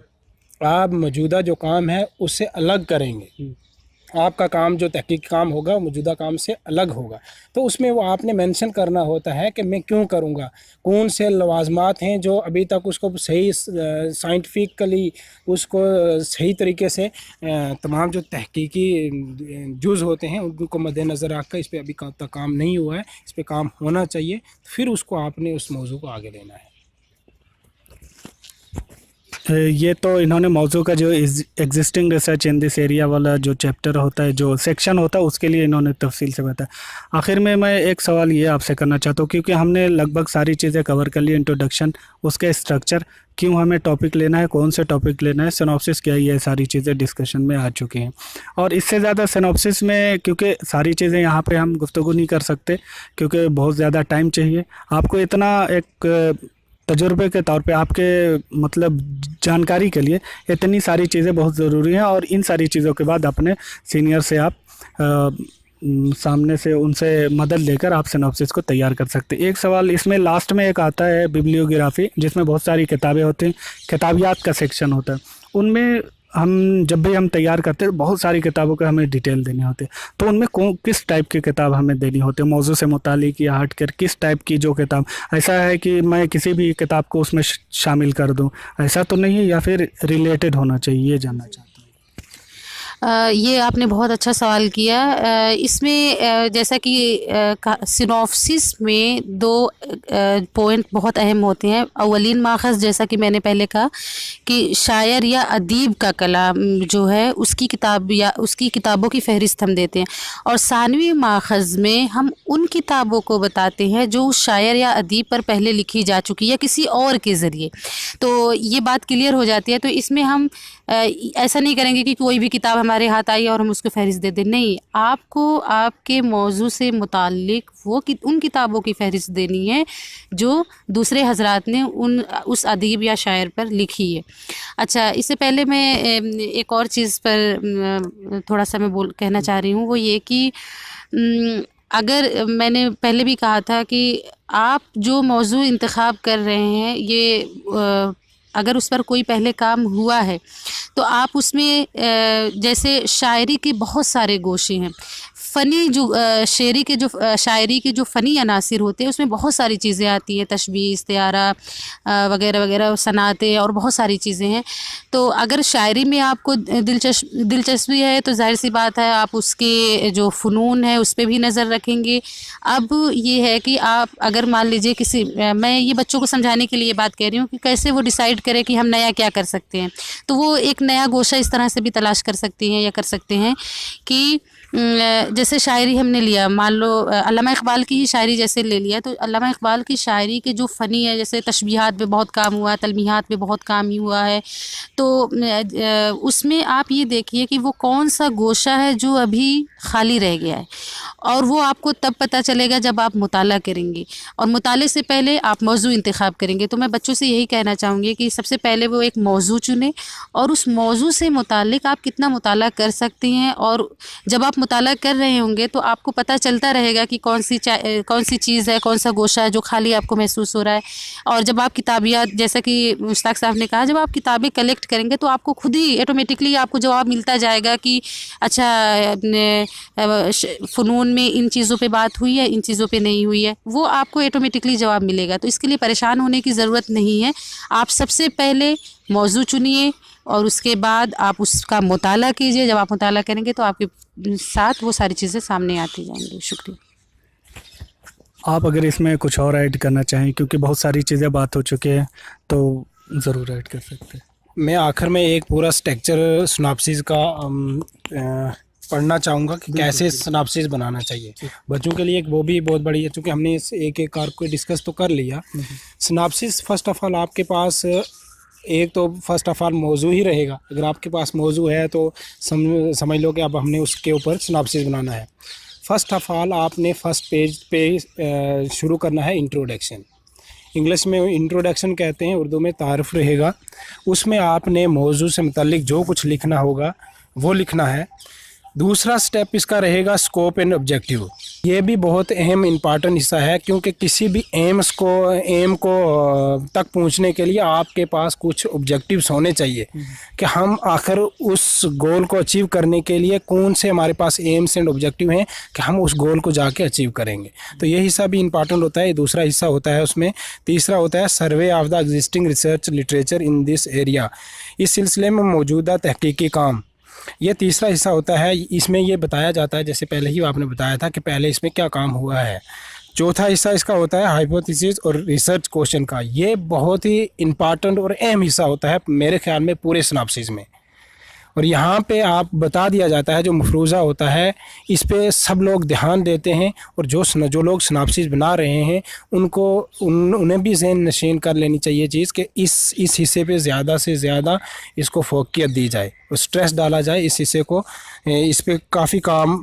आप मौजूदा जो काम है उससे अलग करेंगे। आपका काम जो तहकीक काम होगा वो मौजूदा काम से अलग होगा, तो उसमें वो आपने मेंशन करना होता है कि मैं क्यों करूँगा, कौन से लवाजमात हैं जो अभी तक उसको सही साइंटिफिकली उसको सही तरीके से तमाम जो तहकीकी जुज़ होते हैं उनको मद्देनज़र रख कर इस पर अभी तक काम नहीं हुआ है, इस पर काम होना चाहिए, फिर उसको आपने उस मौजू को आगे लेना है। ये तो इन्होंने मौजू का जो existing research in this area वाला जो चैप्टर होता है, जो सेक्शन होता है, उसके लिए इन्होंने तफसील से बताया। आखिर में मैं एक सवाल ये आपसे करना चाहता हूँ, क्योंकि हमने लगभग सारी चीज़ें कवर कर ली, इंट्रोडक्शन, उसके स्ट्रक्चर, क्यों हमें टॉपिक लेना है, कौन से टॉपिक लेना है, सिनॉप्सिस क्या है, ये सारी चीज़ें डिस्कशन में आ चुकी हैं। और इससे ज़्यादा सिनॉप्सिस में, क्योंकि सारी चीज़ें यहाँ पे हम गुफ्तगू नहीं कर सकते, क्योंकि बहुत ज़्यादा टाइम चाहिए। आपको इतना एक तजुर्बे के तौर पे, आपके मतलब जानकारी के लिए इतनी सारी चीज़ें बहुत ज़रूरी हैं, और इन सारी चीज़ों के बाद अपने सीनियर से आप सामने से उनसे मदद लेकर आप सिनॉप्सिस को तैयार कर सकते हैं। एक सवाल इसमें लास्ट में एक आता है बिब्लियोग्राफी, जिसमें बहुत सारी किताबें होती हैं, किताबियात का सेक्शन होता है। उनमें हम जब भी हम तैयार करते हैं बहुत सारी किताबों के हमें डिटेल देनी होती है, तो उनमें किस टाइप की किताब हमें देनी होती है, मौजू से मुतालिक या हट कर किस टाइप की जो किताब, ऐसा है कि मैं किसी भी किताब को उसमें शामिल कर दूं, ऐसा तो नहीं है, या फिर रिलेटेड होना चाहिए, ये जानना चाहता हूँ। ये आपने बहुत अच्छा सवाल किया। इसमें जैसा कि सिनॉप्सिस में 2 पॉइंट बहुत अहम होते हैं। अवलिन माखज़, जैसा कि मैंने पहले कहा कि शायर या अदीब का कलाम जो है उसकी किताब या उसकी किताबों की फ़हरिस्त हम देते हैं, और सानवी माखज़ में हम उन किताबों को बताते हैं जो उस शायर या अदीब पर पहले लिखी जा चुकी या किसी और के ज़रिए। तो ये बात क्लियर हो जाती है। तो इसमें हम ऐसा नहीं करेंगे कि कोई भी किताब हमारे हाथ आई और हम उसको फ़हरिस्त दे दें, नहीं, आपको आपके मौजू से मुताल्लिक़ उन किताबों की फ़हरिस्त देनी है जो दूसरे हज़रात ने उस अदीब या शायर पर लिखी है। अच्छा, इससे पहले मैं एक और चीज़ पर थोड़ा सा मैं कहना चाह रही हूँ, वो ये कि अगर मैंने पहले भी कहा था कि आप जो मौजू इंतखाब कर रहे हैं, ये अगर उस पर कोई पहले काम हुआ है तो आप उसमें जैसे शायरी के बहुत सारे गोशे हैं, फ़नी जो शायरी के जो फ़नी अनासिर होते हैं उसमें बहुत सारी चीज़ें आती हैं, तशबीह, इस्तिआरा वगैरह वगैरह, सनातें और बहुत सारी चीज़ें हैं। तो अगर शायरी में आपको दिलचस्पी है तो ज़ाहिर सी बात है आप उसके जो फ़नून है उस पर भी नज़र रखेंगे। अब ये है कि आप अगर मान लीजिए मैं ये बच्चों को समझाने के लिए बात कह रही हूँ कि कैसे वो डिसाइड करें कि हम नया क्या कर सकते हैं, तो वो एक नया गोशा इस तरह से भी तलाश कर सकती हैं या कर सकते हैं कि جیسے شاعری ہم نے لیا، مان لو علامہ اقبال کی ہی شاعری جیسے لے لیا، تو علامہ اقبال کی شاعری کے جو فنی ہے، جیسے تشبیہات پہ بہت کام ہوا ہے، تلمیحات پہ بہت کام ہی ہوا ہے، تو اس میں آپ یہ دیکھیے کہ وہ کون سا گوشہ ہے جو ابھی خالی رہ گیا ہے، اور وہ آپ کو تب پتہ چلے گا جب آپ مطالعہ کریں گے، اور مطالعے سے پہلے آپ موضوع انتخاب کریں گے۔ تو میں بچوں سے یہی کہنا چاہوں گی کہ سب سے پہلے وہ ایک موضوع چنیں، اور اس موضوع سے متعلق آپ کتنا مطالعہ کر سکتے ہیں، اور جب آپ مطالعہ کر رہے ہوں گے تو آپ کو پتہ چلتا رہے گا کہ کون سی چیز ہے، کون سا گوشہ ہے جو خالی آپ کو محسوس ہو رہا ہے۔ اور جب آپ کتابیات، جیسا کہ مشتاق صاحب نے کہا، جب آپ کتابیں کلیکٹ کریں گے تو آپ کو خود ہی آٹومیٹکلی آپ کو جواب ملتا جائے گا کہ اچھا فنون میں ان چیزوں پہ بات ہوئی ہے، ان چیزوں پہ نہیں ہوئی ہے، وہ آپ کو آٹومیٹکلی جواب ملے گا۔ تو اس کے لیے پریشان ہونے کی ضرورت نہیں ہے، آپ سب سے پہلے موضوع چنیے اور اس کے بعد آپ اس کا مطالعہ کیجیے۔ جب آپ مطالعہ کریں گے تو آپ کے ساتھ وہ ساری چیزیں سامنے آتی جائیں گی۔ شکریہ۔ آپ اگر اس میں کچھ اور ایڈ کرنا چاہیں، کیونکہ بہت ساری چیزیں بات ہو چکی ہیں، تو ضرور ایڈ کر سکتے ہیں۔ میں آخر میں ایک پورا اسٹرکچر سناپسس کا پڑھنا چاہوں گا کہ کیسے سناپسس بنانا چاہیے بچوں کے لیے۔ وہ بھی بہت بڑی ہے، چونکہ ہم نے اس ایک کار کو ڈسکس تو کر لیا۔ سناپسس فرسٹ آف آل آپ کے پاس ایک تو فرسٹ آف آل موضوع ہی رہے گا۔ اگر آپ کے پاس موضوع ہے تو سمجھ لو کہ اب ہم نے اس کے اوپر سناپسس بنانا ہے۔ فرسٹ آف آل آپ نے فرسٹ پیج پہ شروع کرنا ہے انٹروڈکشن۔ انگلش میں انٹروڈکشن کہتے ہیں، اردو میں تعارف رہے گا۔ اس میں آپ نے موضوع سے متعلق جو کچھ لکھنا ہوگا وہ لکھنا ہے۔ دوسرا سٹیپ اس کا رہے گا اسکوپ اینڈ آبجیکٹیو۔ یہ بھی بہت اہم امپارٹنٹ حصہ ہے، کیونکہ کسی بھی ایم کو تک پہنچنے کے لیے آپ کے پاس کچھ آبجیکٹیوز ہونے چاہیے کہ ہم آخر اس گول کو اچیو کرنے کے لیے کون سے ہمارے پاس ایمس اینڈ آبجیکٹیو ہیں کہ ہم اس گول کو جا کے اچیو کریں گے۔ تو یہ حصہ بھی امپارٹنٹ ہوتا ہے، یہ دوسرا حصہ ہوتا ہے اس میں۔ تیسرا ہوتا ہے survey of the existing research literature in this area, اس سلسلے میں موجودہ تحقیقی کام۔ یہ تیسرا حصہ ہوتا ہے، اس میں یہ بتایا جاتا ہے، جیسے پہلے ہی آپ نے بتایا تھا کہ پہلے اس میں کیا کام ہوا ہے۔ چوتھا حصہ اس کا ہوتا ہے ہائپوتھیسس اور ریسرچ کوشچن کا۔ یہ بہت ہی امپارٹنٹ اور اہم حصہ ہوتا ہے میرے خیال میں پورے سناپسس میں، اور یہاں پہ آپ بتا دیا جاتا ہے جو مفروضہ ہوتا ہے اس پہ سب لوگ دھیان دیتے ہیں، اور جو لوگ سناپسس بنا رہے ہیں انہیں بھی ذہن نشین کر لینی چاہیے چیز کہ اس حصے پہ زیادہ سے زیادہ اس کو فوقیت دی جائے اور سٹریس ڈالا جائے اس حصے کو، اس پہ کافی کام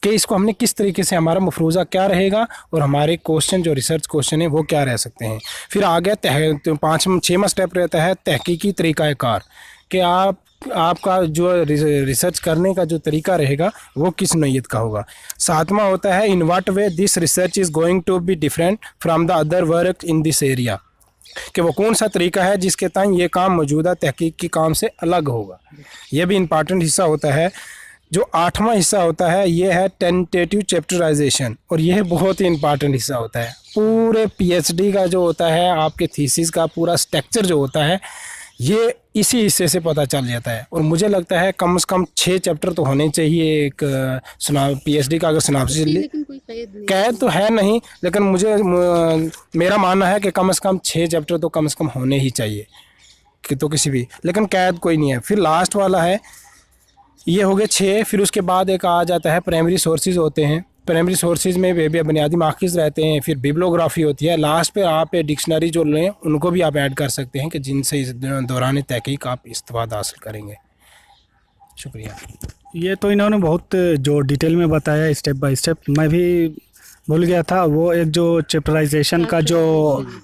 کہ اس کو ہم نے کس طریقے سے، ہمارا مفروضہ کیا رہے گا اور ہمارے کوشچن جو ریسرچ کوشچن ہیں وہ کیا رہ سکتے ہیں۔ پھر آگے 6واں سٹیپ رہتا ہے تحقیقی طریقہ کار، کہ آپ کا جو ریسرچ کرنے کا جو طریقہ رہے گا وہ کس نوعیت کا ہوگا۔ 7واں ہوتا ہے in what way this research is going to be different from the other work in this area, کہ وہ کون سا طریقہ ہے جس کے تئیں یہ کام موجودہ تحقیق کے کام سے الگ ہوگا۔ یہ بھی امپارٹنٹ حصہ ہوتا ہے۔ جو 8واں حصہ ہوتا ہے یہ ہے ٹینٹیٹیو چیپٹرائزیشن، اور یہ بہت ہی امپارٹنٹ حصہ ہوتا ہے۔ پورے پی ایچ ڈی کا جو ہوتا ہے، آپ کے تھیسس کا پورا اسٹرکچر جو ہوتا ہے یہ اسی حصے سے پتہ چل جاتا ہے، اور مجھے لگتا ہے کم از کم 6 چیپٹر تو ہونے چاہیے ایک پی ایچ ڈی کا اگر سناپسس قید تو ہے نہیں، لیکن میرا ماننا ہے کہ کم از کم 6 چیپٹر تو کم از کم ہونے ہی چاہیے، کہ تو کسی بھی، لیکن قید کوئی نہیں ہے۔ پھر لاسٹ والا ہے، یہ ہو گئے 6۔ پھر اس کے بعد ایک آ جاتا ہے پرائمری سورسز ہوتے ہیں۔ پرائمری سورسز میں بنیادی ماخذ رہتے ہیں، پھر بیبلوگرافی ہوتی ہے، لاسٹ پہ آپ ڈکشنری جو لیں ان کو بھی آپ ایڈ کر سکتے ہیں کہ جن سے اس دوران تحقیق آپ استفادہ حاصل کریں گے۔ شکریہ۔ یہ تو انہوں نے بہت جو ڈیٹیل میں بتایا اسٹیپ بائی اسٹیپ، میں بھی بھول گیا تھا وہ ایک جو چیپٹرائزیشن کا جو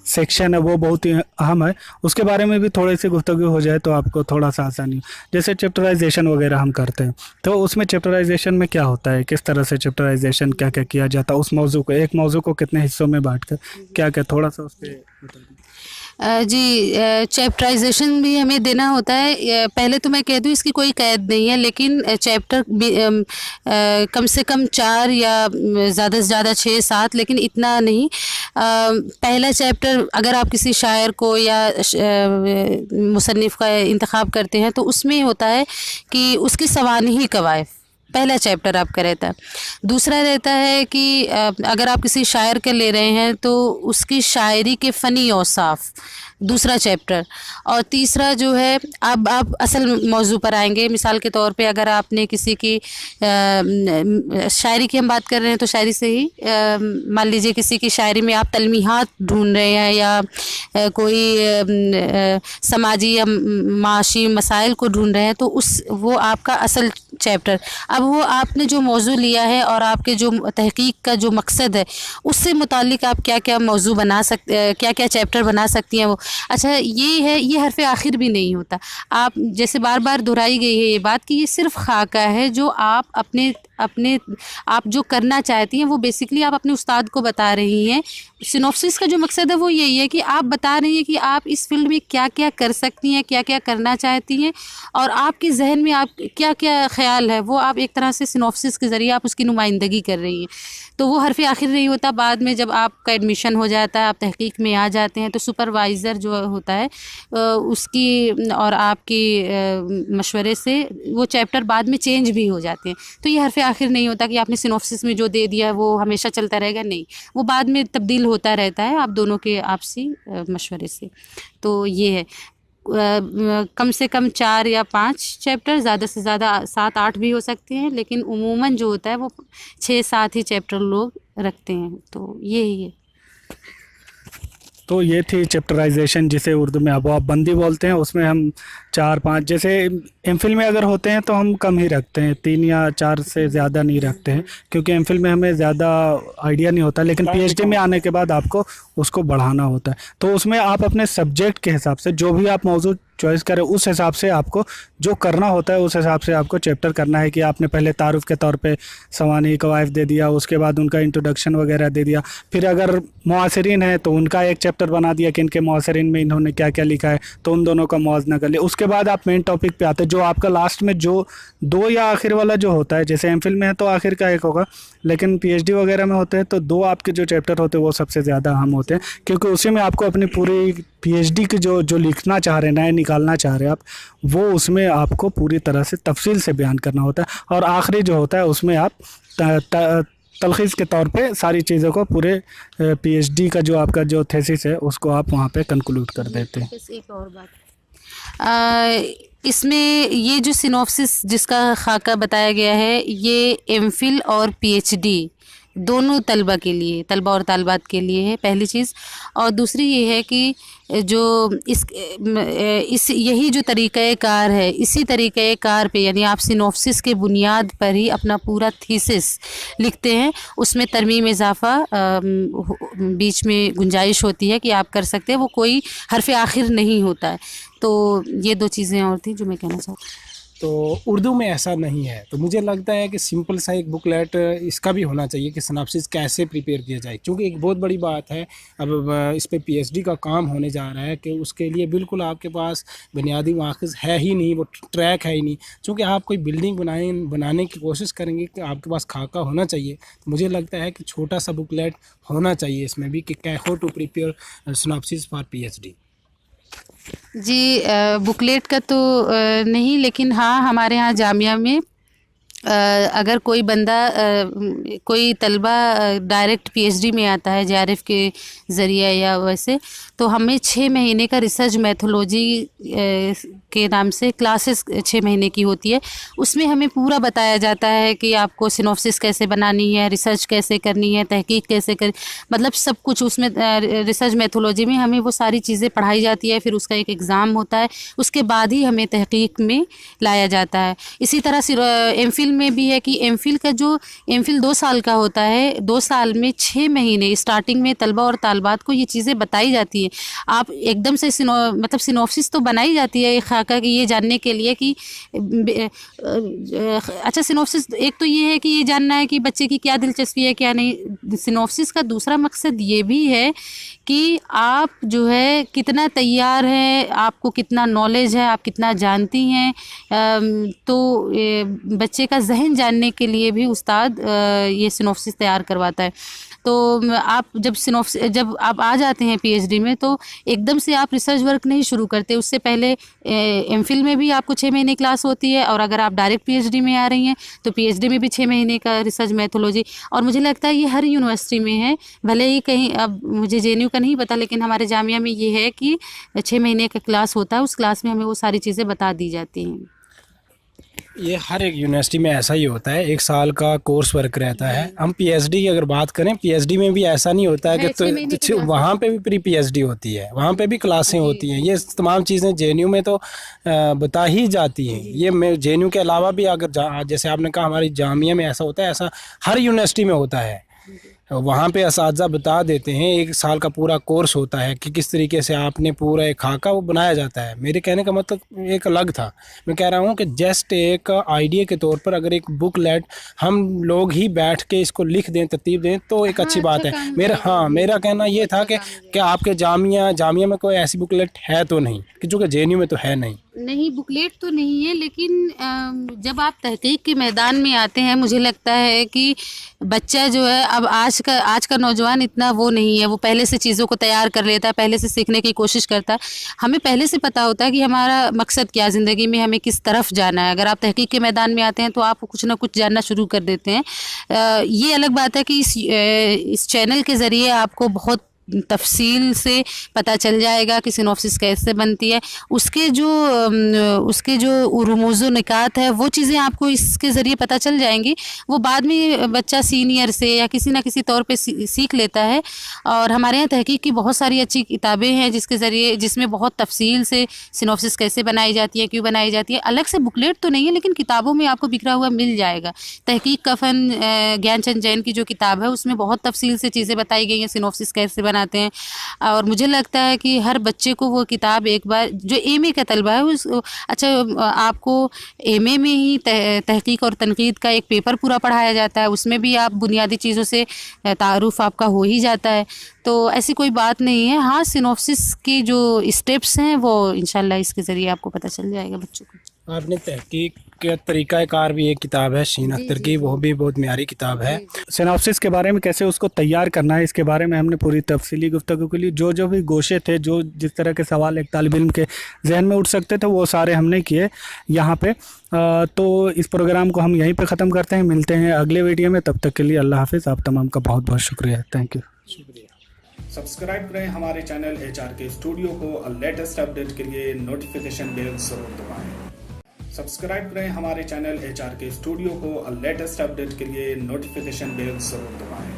سیکشن ہے وہ بہت ہی اہم ہے، اس کے بارے میں بھی تھوڑی سی گفتگو ہو جائے تو آپ کو تھوڑا سا آسانی ہو۔ جیسے چیپٹرائزیشن وغیرہ ہم کرتے ہیں تو اس میں چیپٹرائزیشن میں کیا ہوتا ہے، کس طرح سے چیپٹرائزیشن کیا کیا جاتا ہے، اس موضوع کو، ایک موضوع کو کتنے حصوں میں بانٹ کر کیا تھوڑا سا اس پہ بتا دیں۔ جی، چیپٹرائزیشن بھی ہمیں دینا ہوتا ہے۔ پہلے تو میں کہہ دوں اس کی کوئی قید نہیں ہے، لیکن چیپٹر کم سے کم 4 یا زیادہ سے زیادہ 6-7، لیکن اتنا نہیں۔ پہلا چیپٹر اگر آپ کسی شاعر کو یا مصنف کا انتخاب کرتے ہیں تو اس میں ہوتا ہے کہ اس کی سوانحی قوائف پہلا چیپٹر آپ کا رہتا ہے۔ دوسرا رہتا ہے کہ اگر آپ کسی شاعر کے لے رہے ہیں تو اس کی شاعری کے فنی اوصاف، دوسرا چیپٹر۔ اور تیسرا جو ہے اب آپ اصل موضوع پر آئیں گے، مثال کے طور پہ اگر آپ نے کسی کی شاعری کی ہم بات کر رہے ہیں تو شاعری سے ہی مان لیجیے کسی کی شاعری میں آپ تلمیحات ڈھونڈ رہے ہیں یا کوئی سماجی یا معاشی مسائل کو ڈھونڈ رہے ہیں تو وہ آپ کا اصل چیپٹر۔ اب وہ آپ نے جو موضوع لیا ہے اور آپ کے جو تحقیق کا جو مقصد ہے اس سے متعلق آپ کیا کیا موضوع بنا سکتے، کیا کیا چیپٹر بنا سکتی ہیں وہ۔ اچھا یہ ہے، یہ حرف آخر بھی نہیں ہوتا۔ آپ جیسے بار بار دہرائی گئی ہے یہ بات کہ یہ صرف خاکہ ہے جو آپ اپنے آپ جو کرنا چاہتی ہیں وہ بیسیکلی آپ اپنے استاد کو بتا رہی ہیں۔ سینوپسس کا جو مقصد ہے وہ یہی ہے کہ آپ بتا رہی ہیں کہ آپ اس فیلڈ میں کیا کیا کر سکتی ہیں، کیا کیا کرنا چاہتی ہیں، اور آپ کے ذہن میں آپ کیا کیا خیال ہے وہ آپ ایک طرح سے سینوپسس کے ذریعے آپ اس کی نمائندگی کر رہی ہیں۔ تو وہ حرف آخر نہیں ہوتا۔ بعد میں جب آپ کا ایڈمیشن ہو جاتا ہے، آپ تحقیق میں آ جاتے ہیں تو سپروائزر جو ہوتا ہے اس کی اور آپ کے مشورے سے وہ چیپٹر بعد میں چینج بھی ہو جاتے ہیں۔ تو یہ حرف آخر نہیں ہوتا کہ آپ نے سینوپسس میں جو دے دیا وہ ہمیشہ چلتا رہے گا، نہیں، وہ بعد میں تبدیل ہوتا رہتا ہے آپ دونوں کے آپسی مشورے سے۔ تو یہ ہے کم سے کم 4 یا 5 چیپٹر، زیادہ سے زیادہ 7-8 بھی ہو سکتے ہیں، لیکن عموماً جو ہوتا ہے وہ 6-7 ہی چیپٹر لوگ رکھتے ہیں۔ تو یہی ہے۔ تو یہ تھی چیپٹرائزیشن، جسے اردو میں ابواب بندی بولتے ہیں۔ اس میں ہم 4-5، جیسے ایم فل میں اگر ہوتے ہیں تو ہم کم ہی رکھتے ہیں، 3 یا 4 سے زیادہ نہیں رکھتے ہیں، کیونکہ ایم فل میں ہمیں زیادہ آئیڈیا نہیں ہوتا، لیکن پی ایچ ڈی میں آنے کے بعد آپ کو اس کو بڑھانا ہوتا ہے۔ تو اس میں آپ اپنے سبجیکٹ کے حساب سے جو بھی آپ موضوع چوائس کریں اس حساب سے آپ کو جو کرنا ہوتا ہے، اس حساب سے آپ کو چیپٹر کرنا ہے کہ آپ نے پہلے تعارف کے طور پہ سوانح قوائف دے دیا، اس کے بعد ان کا انٹروڈکشن وغیرہ دے دیا، پھر اگر معاصرین ہیں تو ان کا ایک چیپٹر بنا دیا کہ ان کے معاصرین میں انہوں نے کیا کیا لکھا ہے، تو ان دونوں کا موازنہ کر لیا۔ اس کے بعد آپ مین ٹاپک پہ آتے ہیں، جو آپ کا لاسٹ میں جو 2 یا آخر والا جو ہوتا ہے، جیسے ایم فل میں ہے تو آخر کا ایک ہوگا، لیکن پی ایچ ڈی وغیرہ میں ہوتے ہیں تو 2 آپ کے جو چیپٹر ہوتے ہیں وہ سب سے زیادہ اہم ہوتے ہیں، کیونکہ اسی میں آپ کو اپنی پوری پی ایچ ڈی کی جو لکھنا چاہ رہے ہیں، نئے نکالنا چاہ رہے ہیں آپ، وہ اس میں آپ کو پوری طرح سے تفصیل سے بیان کرنا ہوتا ہے۔ اور آخری جو ہوتا ہے اس میں آپ تلخیص کے طور پہ ساری چیزوں کو پورے پی ایچ ڈی کا جو آپ کا جو تھیسس ہے اس کو آپ وہاں پہ کنکلوڈ کر دیتے ہیں۔ ایک اور بات اس میں یہ جو سینوپسس جس کا خاکہ بتایا گیا ہے، یہ ایم فل اور پی ایچ ڈی دونوں طلبہ کے لیے، طلبہ اور طالبات کے لیے ہے، پہلی چیز۔ اور دوسری یہ ہے کہ جو اس یہی جو طریقہ کار ہے، اسی طریقہ کار پہ یعنی آپ سینوپسس کے بنیاد پر ہی اپنا پورا تھیسس لکھتے ہیں، اس میں ترمیم اضافہ بیچ میں گنجائش ہوتی ہے کہ آپ کر سکتے ہیں، وہ کوئی حرف آخر نہیں ہوتا ہے۔ تو یہ 2 چیزیں اور تھیں جو میں کہنا چاہتا ہوں۔ تو اردو میں ایسا نہیں ہے، تو مجھے لگتا ہے کہ سمپل سا ایک بک لیٹ اس کا بھی ہونا چاہیے کہ سینوپسس کیسے پریپیئر کیا جائے، کیونکہ ایک بہت بڑی بات ہے اب اس پہ پی ایچ ڈی کا کام ہونے جا رہا ہے کہ اس کے لیے بالکل آپ کے پاس بنیادی ماخذ ہے ہی نہیں، وہ ٹریک ہے ہی نہیں۔ چونکہ آپ کوئی بلڈنگ بنانے کی کوشش کریں گے کہ آپ کے پاس خاکہ ہونا چاہیے، تو مجھے لگتا ہے کہ چھوٹا سا بک لیٹ ہونا چاہیے اس میں بھی کہ how to prepare synopsis for P H D. جی بکلیٹ کا تو نہیں، لیکن ہاں ہمارے ہاں جامعہ میں اگر کوئی بندہ کوئی طلبہ ڈائریکٹ پی ایچ ڈی میں آتا ہے جے آر ایف کے ذریعہ یا ویسے، تو ہمیں 6 مہینے کا ریسرچ میتھولوجی کے نام سے کلاسز 6 مہینے کی ہوتی ہے۔ اس میں ہمیں پورا بتایا جاتا ہے کہ آپ کو سینوپسس کیسے بنانی ہے، ریسرچ کیسے کرنی ہے، تحقیق کیسے مطلب سب کچھ اس میں ریسرچ میتھولوجی میں ہمیں وہ ساری چیزیں پڑھائی جاتی ہے۔ پھر اس کا ایک ایگزام ہوتا ہے، اس کے بعد ہی ہمیں تحقیق میں لایا جاتا ہے۔ اسی طرح ایم فل میں بھی ہے کہ ایم فل کا جو ایم فل 2 سال کا ہوتا ہے، 2 سال میں 6 مہینے اسٹارٹنگ میں طلبہ اور طالبات کو یہ چیزیں بتائی جاتی ہیں۔ آپ ایک دم سے مطلب سینوپسس تو بنائی جاتی ہے ایک خاکہ کہ یہ جاننے کے لیے کہ اچھا سینوپسس ایک تو یہ ہے کہ یہ جاننا ہے کہ بچے کی کیا دلچسپی ہے کیا نہیں۔ سینوپسس کا دوسرا مقصد یہ بھی ہے کہ آپ جو ہے کتنا تیار ہیں، آپ کو کتنا نالج ہے، آپ کتنا جانتی ہیں۔ تو بچے کا کا ذہن جاننے کے لیے بھی استاد یہ سنوپسس تیار کرواتا ہے. تو آپ جب آپ آ جاتے ہیں پی ایچ ڈی میں تو ایک دم سے آپ ریسرچ ورک نہیں شروع کرتے. اس سے پہلے ایم فل میں بھی آپ کو 6 مہینے کلاس ہوتی ہے, اور اگر آپ ڈائریکٹ پی ایچ ڈی میں آ رہی ہیں تو پی ایچ ڈی میں بھی 6 مہینے کا ریسرچ میتھولوجی. اور مجھے لگتا ہے یہ ہر یونیورسٹی میں ہے, بھلے ہی کہیں, اب مجھے جے این یو کا نہیں پتہ, لیکن ہمارے جامعہ میں یہ ہے کہ 6 مہینے کا کلاس ہوتا ہے. اس کلاس میں ہمیں وہ ساری چیزیں بتا دی جاتی ہیں. یہ ہر ایک یونیورسٹی میں ایسا ہی ہوتا ہے, 1 سال کا کورس ورک رہتا ہے. ہم پی ایچ ڈی کی اگر بات کریں, پی ایچ ڈی میں بھی ایسا نہیں ہوتا ہے کہ وہاں پہ بھی پری پی ایچ ڈی ہوتی ہے, وہاں پہ بھی کلاسیں ہوتی ہیں. یہ تمام چیزیں جے این یو میں تو بتا ہی جاتی ہیں. یہ میں جے این یو کے علاوہ بھی اگر جیسے آپ نے کہا ہماری جامعہ میں ایسا ہوتا ہے, ایسا ہر یونیورسٹی میں ہوتا ہے. وہاں پہ اساتذہ بتا دیتے ہیں, 1 سال کا پورا کورس ہوتا ہے کہ کس طریقے سے آپ نے پورا ایک خاکہ وہ بنایا جاتا ہے. میرے کہنے کا مطلب ایک الگ تھا. میں کہہ رہا ہوں کہ جسٹ ایک آئیڈیا کے طور پر اگر ایک بک لیٹ ہم لوگ ہی بیٹھ کے اس کو لکھ دیں, ترتیب دیں, تو ایک اچھی بات ہے. میرا کہنا یہ تھا کہ آپ کے جامعہ میں کوئی ایسی بک لیٹ ہے تو نہیں, کہ چونکہ جے این یو میں تو ہے نہیں, بکلیٹ تو نہیں ہے, لیکن جب آپ تحقیق کے میدان میں آتے ہیں, مجھے لگتا ہے کہ بچہ جو ہے, اب آج کا نوجوان اتنا وہ نہیں ہے, وہ پہلے سے چیزوں کو تیار کر لیتا ہے, پہلے سے سیکھنے کی کوشش کرتا ہے. ہمیں پہلے سے پتہ ہوتا ہے کہ ہمارا مقصد کیا زندگی میں, ہمیں کس طرف جانا ہے. اگر آپ تحقیق کے میدان میں آتے ہیں تو آپ کچھ نہ کچھ جاننا شروع کر دیتے ہیں. یہ الگ بات ہے کہ اس چینل کے ذریعے آپ کو بہت تفصیل سے پتہ چل جائے گا کہ سنوپسس کیسے بنتی ہے. اس کے جو رموز و نکات ہے, وہ چیزیں آپ کو اس کے ذریعے پتہ چل جائیں گی. وہ بعد میں بچہ سینئر سے یا کسی نہ کسی طور پہ سیکھ لیتا ہے. اور ہمارے یہاں تحقیق کی بہت ساری اچھی کتابیں ہیں جس میں بہت تفصیل سے سنوپسس کیسے بنائی جاتی ہے, کیوں بنائی جاتی ہے. الگ سے بکلیٹ تو نہیں ہے, لیکن کتابوں میں آپ کو بکھرا ہوا مل جائے گا. تحقیق کا فن, گیان چند جین کی جو کتاب ہے, اس میں بہت تفصیل سے چیزیں بتائی گئی ہیں, سنوپسس کیسے بناتے ہیں. اور مجھے لگتا ہے کہ ہر بچے کو وہ کتاب ایک بار, جو ایم اے کا طلبہ ہے, اچھا آپ کو ایم اے میں ہی تحقیق اور تنقید کا ایک پیپر پورا پڑھایا جاتا ہے, اس میں بھی آپ بنیادی چیزوں سے تعارف آپ کا ہو ہی جاتا ہے. تو ایسی کوئی بات نہیں ہے. ہاں, سنوپسس کی جو اسٹیپس ہیں وہ انشاءاللہ اس کے ذریعے آپ کو پتہ چل جائے گا بچوں کو. آپ نے تحقیق کے طریقہ کار بھی ایک کتاب ہے شین اختر کی, وہ بھی بہت معیاری کتاب ہے. سنوپسس کے بارے میں کیسے اس کو تیار کرنا ہے, اس کے بارے میں ہم نے پوری تفصیلی گفتگو کے لیے جو بھی گوشے تھے, جس طرح کے سوال ایک طالب علم کے ذہن میں اٹھ سکتے تھے, وہ سارے ہم نے کیے یہاں پہ. تو اس پروگرام کو ہم یہیں پہ ختم کرتے ہیں. ملتے ہیں اگلے ویڈیو میں, تب تک کے لیے اللہ حافظ. آپ تمام کا بہت بہت شکریہ. Thank you. سبسکرائب کریں ہمارے چینل ایچ آر کے اسٹوڈیو کو. لیٹسٹ اپڈیٹ کے لیے نوٹیفیکیشن بیل ضرور دبائیں. سبسکرائب کریں ہمارے چینل ایچ آر کے اسٹوڈیو کو. لیٹسٹ اپڈیٹ کے لیے نوٹیفیکیشن بیل ضرور دبائیں.